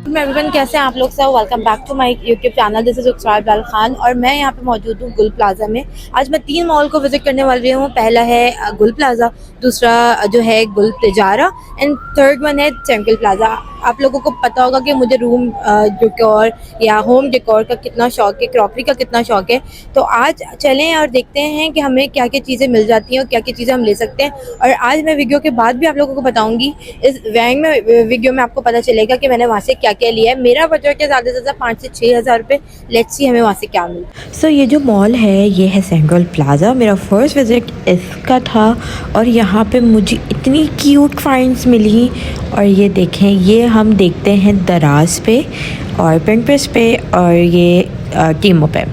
Everyone, कैसे हैं आप लोग? सब welcome back to my YouTube channel. This is उकसार बैल खान और मैं यहाँ पे मौजूद हूँ गुल प्लाजा में। आज मैं 3 मॉल को विजिट करने वाली हूँ। पहला है गुल प्लाजा, दूसरा जो है गुल तिजारा एंड थर्ड वन है सेंट्रल प्लाजा। आप लोगों को पता होगा कि मुझे रूम डेकोर या होम डेकोर का कितना शौक है, क्रॉकरी का कितना शौक है। तो आज चलें और देखते हैं कि हमें क्या क्या चीज़ें मिल जाती हैं और क्या क्या चीज़ें हम ले सकते हैं। और आज मैं वीडियो के बाद भी आप लोगों को बताऊँगी। इस वैंग में वीडियो में आपको पता चलेगा कि मैंने वहाँ से क्या क्या लिया है। मेरा बजट है ज़्यादा से ज़्यादा 5 से 6 हज़ार रुपये। लेट्स सी हमें वहाँ से क्या मिला। सो ये जो मॉल है ये है सेंट्रल प्लाज़ा। मेरा फर्स्ट विज़िट इसका था और यहाँ पे मुझे इतनी क्यूट फाइंड्स मिली। और ये देखें, ये हम देखते हैं दराज पे और पिंटरेस्ट पे और ये टीमो पे।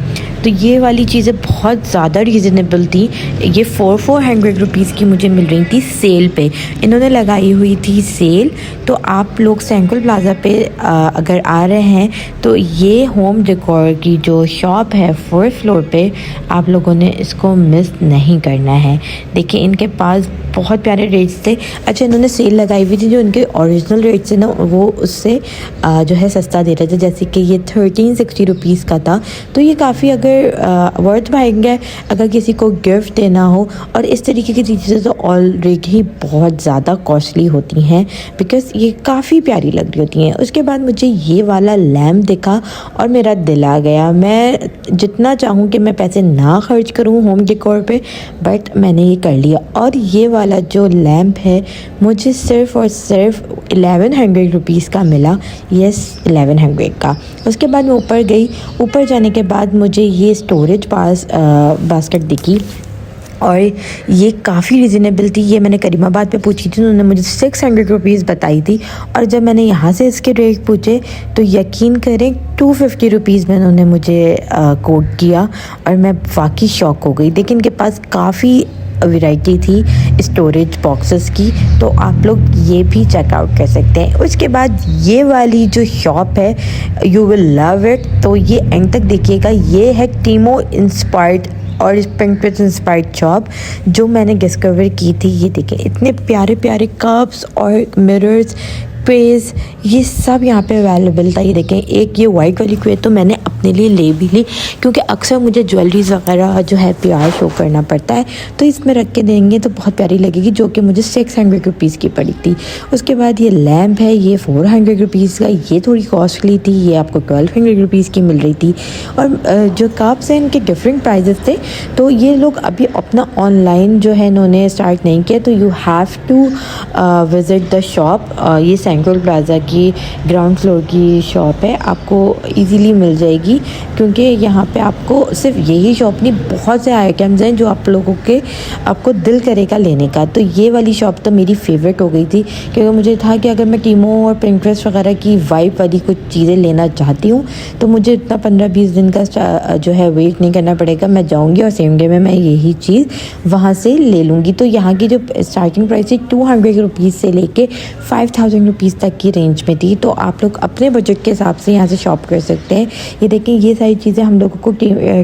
तो ये वाली चीज़ें बहुत ज़्यादा रीज़नेबल थी। ये 400 रुपीज़ की मुझे मिल रही थी सेल पे। इन्होंने लगाई हुई थी सेल। तो आप लोग सेंट्रल प्लाज़ा पे अगर आ रहे हैं तो ये होम डेकोर की जो शॉप है 4th फ्लोर पे, आप लोगों ने इसको मिस नहीं करना है। देखिए इनके पास बहुत प्यारे रेट्स थे। अच्छा, इन्होंने सेल लगाई हुई थी, जो इनके ओरिजिनल रेट्स थे ना वो उससे जो है सस्ता दे रहे थे। जैसे कि ये 1360 रुपीज़ का था। तो ये काफ़ी अगर वर्थ बाइंग है अगर किसी को गिफ्ट देना हो। और इस तरीके की चीज़ें तो ऑलरेडी बहुत ज़्यादा कॉस्टली होती हैं बिकॉज़ ये काफ़ी प्यारी लग रही होती हैं। उसके बाद मुझे ये वाला लैम्प दिखा और मेरा दिल आ गया। मैं जितना चाहूँ कि मैं पैसे ना खर्च करूँ होम डेकोर पे, बट मैंने ये कर लिया। और ये वाला जो लैम्प है मुझे सिर्फ़ और सिर्फ 1100 रुपीज़ का मिला। यस, 1100 का। उसके बाद मैं ऊपर गई। ऊपर जाने के बाद मुझे ये स्टोरेज बास्केट दिखी और ये काफ़ी रीज़नेबल थी। ये मैंने करीमाबाद पे पूछी थी, उन्होंने मुझे 600 रुपीज़ बताई थी। और जब मैंने यहाँ से इसके रेट पूछे तो यकीन करें 250 रुपीज़ में उन्होंने मुझे कोट किया और मैं वाकई शॉक हो गई। देखिए इनके पास काफ़ी वैरायटी थी स्टोरेज बॉक्सेस की, तो आप लोग ये भी चेकआउट कर सकते हैं। उसके बाद ये वाली जो शॉप है, यू विल लव इट। तो ये एंड तक देखिएगा। ये है टीमो इंस्पायर्ड और पिंटरेस्ट इंस्पायर्ड शॉप जो मैंने डिस्कवर की थी। ये देखें, इतने प्यारे प्यारे कप्स और मिरर्स, ट्रेज, ये सब यहाँ पे अवेलेबल था। ये देखें, एक ये वाइट वाली क्वे तो मैंने अपने लिए ले भी ली क्योंकि अक्सर मुझे ज्वेलरीज वगैरह जो है प्यार शो करना पड़ता है, तो इसमें रख के देंगे तो बहुत प्यारी लगेगी, जो कि मुझे 600 रुपीज़ की पड़ी थी। उसके बाद ये लैम्प है, ये 400 रुपीज़ का। ये थोड़ी कॉस्टली थी, ये आपको 1200 रुपीज़ की मिल रही थी। और जो कप्स हैं इनके डिफरेंट प्राइजेस थे। तो ये लोग अभी अपना ऑनलाइन जो है इन्होंने स्टार्ट नहीं किया, तो you have to visit the shop. ये सेंट्रल प्लाज़ा की ग्राउंड फ्लोर की शॉप है, आपको इजीली मिल जाएगी क्योंकि यहाँ पे आपको सिर्फ यही शॉप नहीं, बहुत से आइटम्स हैं जो आप लोगों के आपको दिल करेगा लेने का। तो ये वाली शॉप तो मेरी फेवरेट हो गई थी क्योंकि मुझे था कि अगर मैं टीमो और पिंटरेस्ट वगैरह की वाइब वाली कुछ चीज़ें लेना चाहती हूँ तो मुझे इतना 15-20 दिन का जो है वेट नहीं करना पड़ेगा। मैं जाऊँगी और सेम डे में मैं यही चीज़ वहाँ से ले लूँगी। तो यहाँ की जो स्टार्टिंग प्राइस है 200 रुपीज़ से लेके 5000 रुपीज़ तक की रेंज में थी। तो आप लोग अपने बजट के हिसाब से यहाँ से शॉप कर सकते हैं। ये देखें, ये सारी चीज़ें हम लोगों को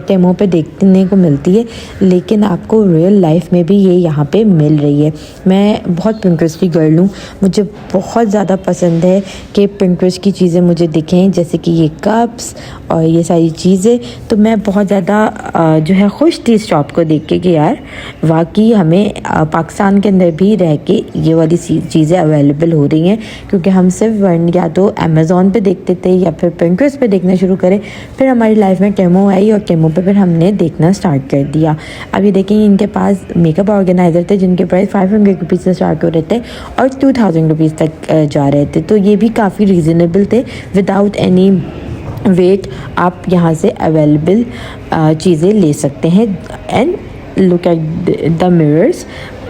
टेमो पे देखने को मिलती है, लेकिन आपको रियल लाइफ में भी ये यहाँ पे मिल रही है। मैं बहुत पिंटरेस्ट की गर्ल हूँ, मुझे बहुत ज़्यादा पसंद है कि पिंटरेस्ट की चीज़ें मुझे दिखें, जैसे कि ये कप्स और ये सारी चीज़ें। तो मैं बहुत ज़्यादा जो है खुश थी इस शॉप को देख के कि यार वाकई हमें पाकिस्तान के अंदर भी रह के ये वाली चीज़ें अवेलेबल हो रही हैं। क्योंकि हम सिर्फ या तो अमेज़ॉन पे देखते थे या फिर पिंटरेस्ट पे देखना शुरू करें, फिर हमारी लाइफ में टेमो आई और टेमो पे फिर हमने देखना स्टार्ट कर दिया। अभी देखेंगे इनके पास मेकअप ऑर्गेनाइज़र थे जिनके प्राइस 500 रुपीज़ से स्टार्ट हो रहे थे और 2000 रुपीज़ तक जा रहे थे। तो ये भी काफ़ी रीज़नेबल थे, विदाउट एनी वेट आप यहाँ से अवेलेबल चीज़ें ले सकते हैं। And look at the mirrors,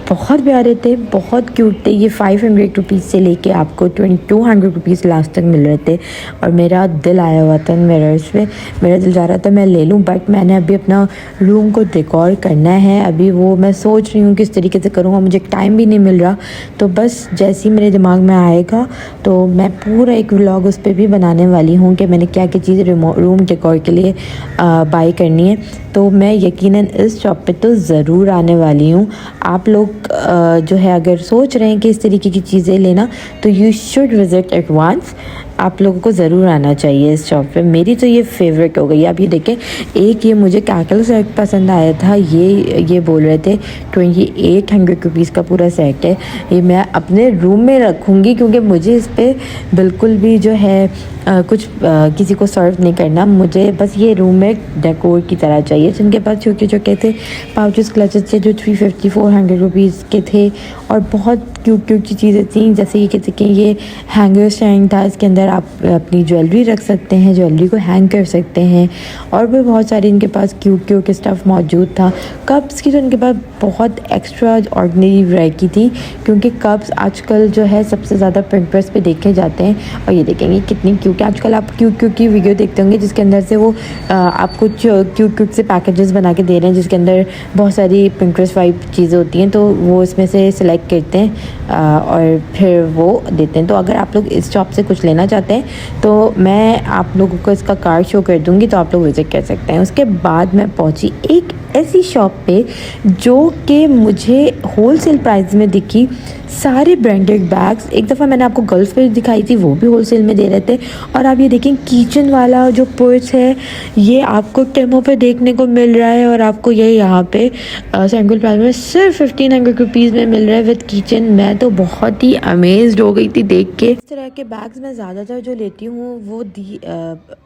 बहुत प्यारे थे, बहुत क्यूट थे। ये 500 रुपीज़ से लेके आपको 2200 रुपीज़ लास्ट तक मिल रहे थे। और मेरा दिल आया हुआ था मिरर्स पे, मेरा दिल जा रहा था मैं ले लूँ, बट मैंने अभी अपना रूम को डेकोर करना है। अभी वो मैं सोच रही हूँ किस तरीके से करूँगा, मुझे टाइम भी नहीं मिल रहा। तो बस जैसे ही मेरे दिमाग में आएगा तो मैं पूरा एक व्लॉग उस पर भी बनाने वाली हूँ कि मैंने क्या क्या चीज़ रूम डेकोर के लिए बाई करनी है। तो मैं यकीनन इस शॉप पे तो ज़रूर आने वाली हूँ। आप लोग जो है अगर सोच रहे हैं कि इस तरीके की चीज़ें लेना तो you should visit at once. आप लोगों को ज़रूर आना चाहिए इस शॉप पे। मेरी तो ये फेवरेट हो गई। आप ये देखें, एक ये मुझे कैकल सेट पसंद आया था, ये बोल रहे थे 2800 रुपीज़ का पूरा सेट है। ये मैं अपने रूम में रखूँगी क्योंकि मुझे इस पर बिल्कुल भी जो है किसी को सर्व नहीं करना। मुझे बस ये रूम में डेकोर की तरह चाहिए। जिनके पास छोटे छोटे थे पाउचेस क्लचेस थे जो 350-400 रुपीज़ के थे और बहुत क्यूट क्यूट सी चीज़ें थी। जैसे ये कह सकें, ये हैंगर स्टैंड था, इसके अंदर आप अपनी ज्वेलरी रख सकते हैं, ज्वेलरी को हैंग कर सकते हैं। और भी बहुत सारे इनके पास क्यूट क्यूट स्टफ़ मौजूद था। कप्स की तो इनके पास बहुत एक्स्ट्रा ऑर्डिनरी वैरायटी थी क्योंकि कप्स आजकल जो है सबसे ज़्यादा पिंटरेस्ट पे देखे जाते हैं। और ये देखेंगे कितनी क्यूट, आजकल आप क्यूट की वीडियो देखते होंगे जिसके अंदर से वो आपको क्यूट से पैकेजेस बना के दे रहे हैं जिसके अंदर बहुत सारी पिंटरेस्ट वाइब चीज़ें होती हैं, तो वो इसमें से सिलेक्ट करते हैं और फिर वो देते हैं। तो अगर आप लोग इस शॉप से कुछ लेना चाहते हैं तो मैं आप लोगों को इसका कार्ड शो कर दूँगी, तो आप लोग विज़िट कर सकते हैं। उसके बाद मैं पहुँची एक ऐसी शॉप पे जो कि मुझे होलसेल प्राइस में दिखी। सारे ब्रांडेड बैग्स, एक दफ़ा मैंने आपको गर्ल्स पे दिखाई थी, वो भी होलसेल में दे रहे थे। और आप ये देखें, किचन वाला जो पर्स है ये आपको टेमो पे देखने को मिल रहा है और आपको ये यहाँ पे सेंट्रल प्लाजा में सिर्फ 1500 रुपीज़ में मिल रहा है विद किचन। मैं तो बहुत ही अमेज्ड हो गई थी देख के। इस तरह के बैग्स मैं ज़्यादातर जो लेती हूँ वो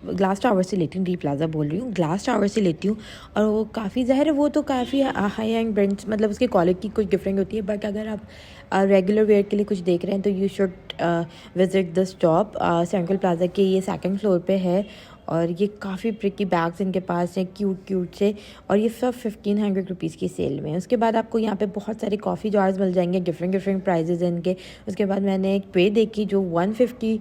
ग्लास टावर से लेती हूँ, डी प्लाजा बोल रही हूँ, ग्लास टावर से लेती हूँ। और वो काफ़ी ज़ाहिर है वो तो काफ़ी हाई एंड ब्रांड्स, मतलब उसकी क्वालिटी कुछ डिफरेंट होती है। बट अगर आप रेगुलर वेयर के लिए कुछ देख रहे हैं तो you should visit this shop. Central plaza के ये 2nd फ्लोर पे है और ये काफ़ी प्रिकी बैग्स इनके पास हैं क्यूट से, और ये सब 1500 रुपीज़ की सेल में है। उसके बाद आपको यहाँ पे बहुत सारे कॉफ़ी जार्स मिल जाएंगे, डिफरेंट प्राइजेस हैं इनके। उसके बाद मैंने एक ट्रे देखी जो 150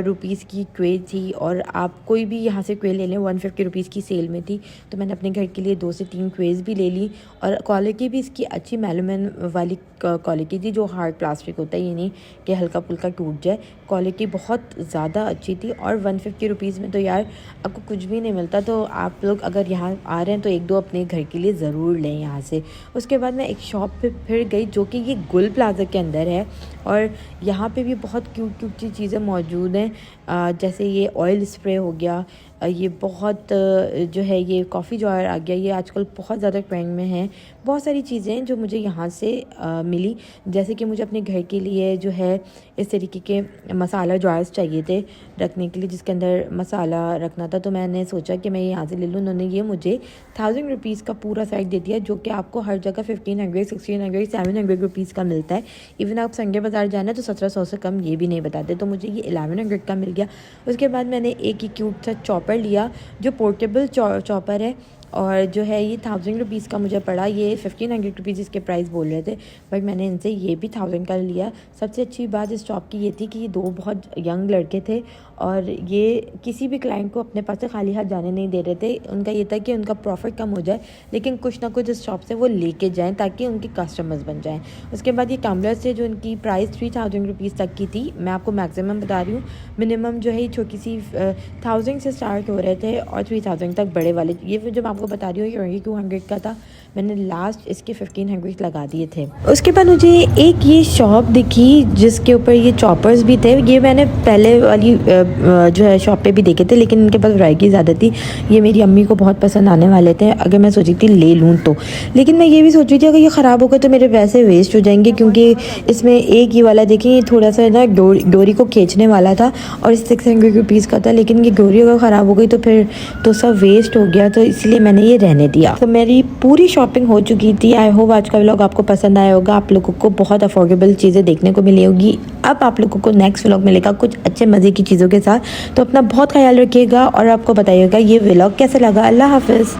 रुपीज़ की ट्रे थी, और आप कोई भी यहाँ से ट्रे ले लें, 150 रुपीज़ की सेल में थी। तो मैंने अपने घर के लिए 2 से 3 ट्रेज भी ले ली, और क्वालिटी भी इसकी अच्छी मेलुमिन वाली क्वालिटी थी, जो हार्ड प्लास्टिक होता है, ये नहीं कि हल्का फुल्का टूट जाए। क्वालिटी बहुत ज़्यादा अच्छी थी, और 150 रुपीज़ में तो यार आपको कुछ भी नहीं मिलता। तो आप लोग अगर यहाँ आ रहे हैं तो 1-2 अपने घर के लिए ज़रूर लें यहाँ से। उसके बाद मैं एक शॉप पे फिर गई जो कि ये गुल प्लाजा के अंदर है, और यहाँ पे भी बहुत क्यूट सी चीज़ें मौजूद हैं। जैसे ये ऑयल स्प्रे हो गया, ये बहुत जो है ये कॉफ़ी जार आ गया, ये आजकल बहुत ज़्यादा ट्रेंड में है। बहुत सारी चीज़ें जो मुझे यहाँ से मिली, जैसे कि मुझे अपने घर के लिए जो है इस तरीके के मसाला जार्स चाहिए थे रखने के लिए, जिसके अंदर मसाला रखना था। तो मैंने सोचा कि मैं यहाँ से ले लूँ। उन्होंने ये मुझे 1000 रुपीज़ का पूरा सेट दे दिया, जो कि आपको हर जगह 1500, 1600, 700 रुपीज़ का मिलता है। इवन आप संडे बाज़ार जाना तो 1700 से कम ये भी नहीं बताते। तो मुझे ये 1100 का मिल गया। उसके बाद मैंने एक ही क्यूट सा चॉपर लिया जो पोर्टेबल चॉपर है, और जो है ये 1000 रुपीज़ का मुझे पड़ा। ये 1500 रुपीज़ इसके प्राइस बोल रहे थे, बट मैंने इनसे ये भी 1000 का लिया। सबसे अच्छी बात इस शॉप की ये थी कि ये 2 बहुत यंग लड़के थे, और ये किसी भी क्लाइंट को अपने पास से खाली हाथ जाने नहीं दे रहे थे। उनका ये था कि उनका प्रॉफिट कम हो जाए, लेकिन कुछ ना कुछ इस शॉप से वो लेके जाएँ ताकि उनके कस्टमर्स बन जाएँ। उसके बाद ये टम्बलर्स थे जो उनकी प्राइस 3000 रुपीज़ तक की थी। मैं आपको मैक्सिमम बता रही हूँ, मिनिमम जो है छोटी सी 1000 से स्टार्ट हो रहे थे और 3000 तक बड़े वाले। ये जो मैं आपको बता रही हूँ ये 200 का था, मैंने लास्ट इसके 1500 लगा दिए थे। उसके बाद मुझे एक ये शॉप दिखी जिसके ऊपर ये चॉपर्स भी थे। ये मैंने पहले वाली जो है शॉप पे भी देखे थे, लेकिन इनके पास वैरायटी ज़्यादा थी। ये मेरी अम्मी को बहुत पसंद आने वाले थे, अगर मैं सोची थी ले लूँ तो। लेकिन मैं ये भी सोच रही थी अगर ये ख़राब हो गए तो मेरे पैसे वेस्ट हो जाएंगे, क्योंकि इसमें एक ये वाला देखें, ये थोड़ा सा ना डोरी को खींचने वाला था और 600 रुपीज़ का था। लेकिन ये डोरी अगर ख़राब हो गई तो फिर तो सब वेस्ट हो गया, तो इसलिए मैंने ये रहने दिया। तो मेरी पूरी शॉपिंग हो चुकी थी। आई होप आज का व्लॉग आपको पसंद आया होगा। आप लोगों को बहुत अफोर्डेबल चीज़ें देखने को मिली होगी। अब आप लोगों को नेक्स्ट व्लॉग मिलेगा कुछ अच्छे मज़े की चीज़ों के साथ। तो अपना बहुत ख्याल रखिएगा और आपको बताइएगा ये व्लॉग कैसा लगा। अल्लाह हाफ़िज़।